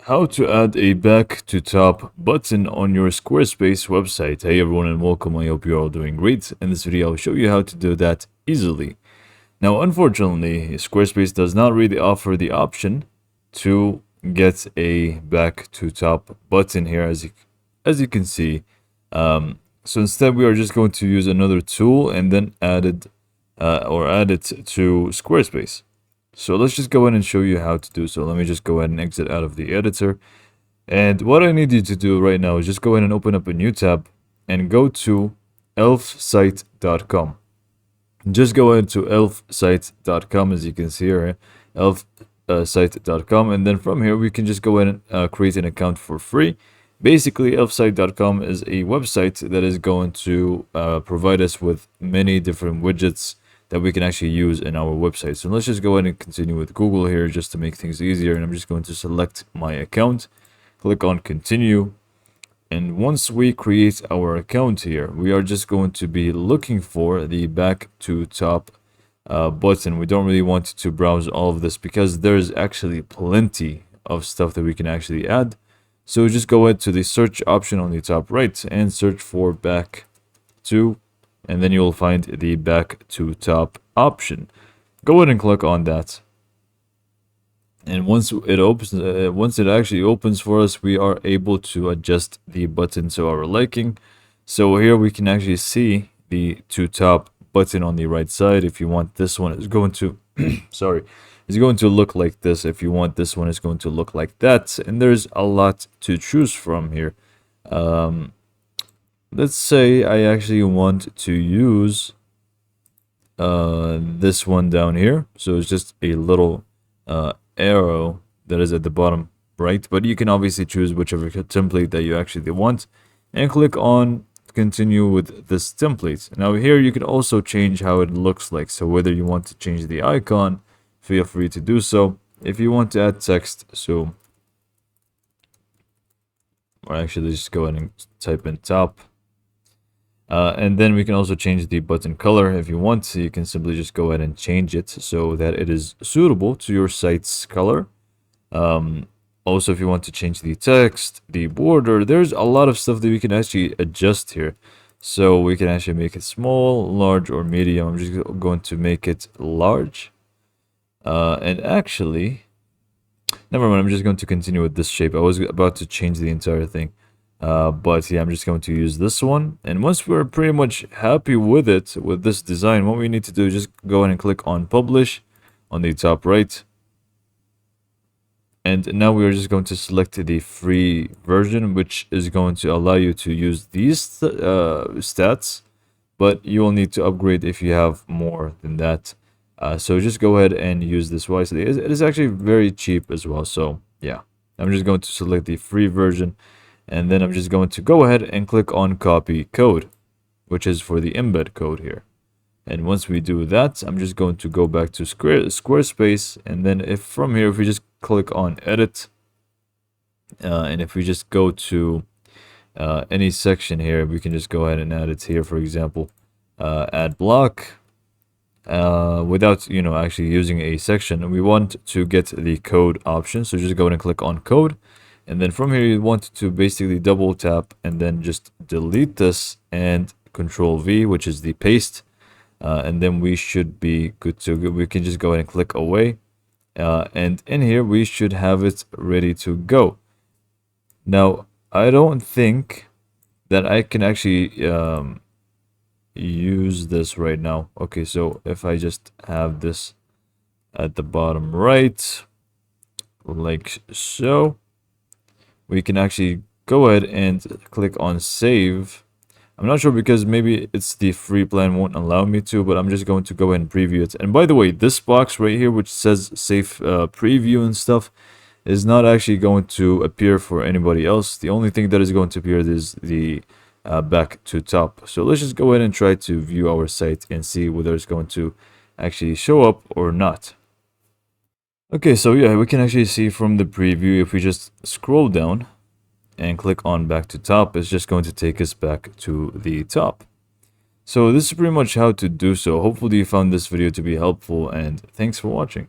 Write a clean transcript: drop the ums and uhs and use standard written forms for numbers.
How to add a back to top button on your Squarespace website. Hey everyone and welcome, I hope you're all doing great. In this video I'll show you how to do that easily. Now unfortunately Squarespace does not really offer the option to get a back to top button here as you can see. So instead we are just going to use another tool and then add it to Squarespace. So let's just go ahead and show you how to do so. Let me just go ahead and exit out of the editor. And what I need you to do right now is just go ahead and open up a new tab and go to elfsite.com. Just go ahead to elfsite.com, as you can see here, elfsite.com, and then from here we can just go ahead and create an account for free. Basically, elfsite.com is a website that is going to provide us with many different widgets that we can actually use in our website. So let's just go ahead and continue with Google here just to make things easier. And I'm just going to select my account, click on continue. And once we create our account here, we are just going to be looking for the back to top button. We don't really want to browse all of this because there's actually plenty of stuff that we can actually add. So just go ahead to the search option on the top right and search for back to, and then you'll find the back to top option. Go ahead and click on that. And once it actually opens for us, we are able to adjust the button to our liking. So here we can actually see the to top button on the right side. If you want this one, it's going to sorry, it's going to look like this. If you want this one, it's going to look like that. And there's a lot to choose from here. Let's say I actually want to use this one down here. So it's just a little arrow that is at the bottom right. But you can obviously choose whichever template that you actually want. And click on continue with this template. Now here you can also change how it looks like. So whether you want to change the icon, feel free to do so. If you want to add text, so or actually just go ahead and type in top. And then we can also change the button color if you want. So you can simply just go ahead and change it so that it is suitable to your site's color. Also, if you want to change the text, the border, there's a lot of stuff that we can actually adjust here. So we can actually make it small, large, or medium. I'm just going to make it large. And actually, never mind, I'm just going to continue with this shape. I was about to change the entire thing. But yeah, I'm just going to use this one. And once we're pretty much happy with it, with this design, what we need to do is just go ahead and click on publish on the top right. And now we are just going to select the free version, which is going to allow you to use these stats, but you will need to upgrade if you have more than that. So just go ahead and use this wisely. It is actually very cheap as well. So yeah, I'm just going to select the free version. And then I'm just going to go ahead and click on copy code, which is for the embed code here. And once we do that, I'm just going to go back to Squarespace. And then if from here, if we just click on edit, and if we just go to any section here, we can just go ahead and add it here. For example, add block without, actually using a section. We want to get the code option. So just go ahead and click on code. And then from here, you want to basically double tap and then just delete this and Control V, which is the paste. And then we should be good to go. We can just go ahead and click away. And in here, we should have it ready to go. Now, I don't think that I can actually use this right now. Okay, so if I just have this at the bottom right, like so, we can actually go ahead and click on save. I'm not sure because maybe it's the free plan won't allow me to, but I'm just going to go ahead and preview it. And by the way, this box right here, which says safe preview and stuff, is not actually going to appear for anybody else. The only thing that is going to appear is the back to top. So let's just go ahead and try to view our site and see whether it's going to actually show up or not. Okay, so yeah, we can actually see from the preview, if we just scroll down and click on back to top, it's just going to take us back to the top. So this is pretty much how to do so. Hopefully you found this video to be helpful, and thanks for watching.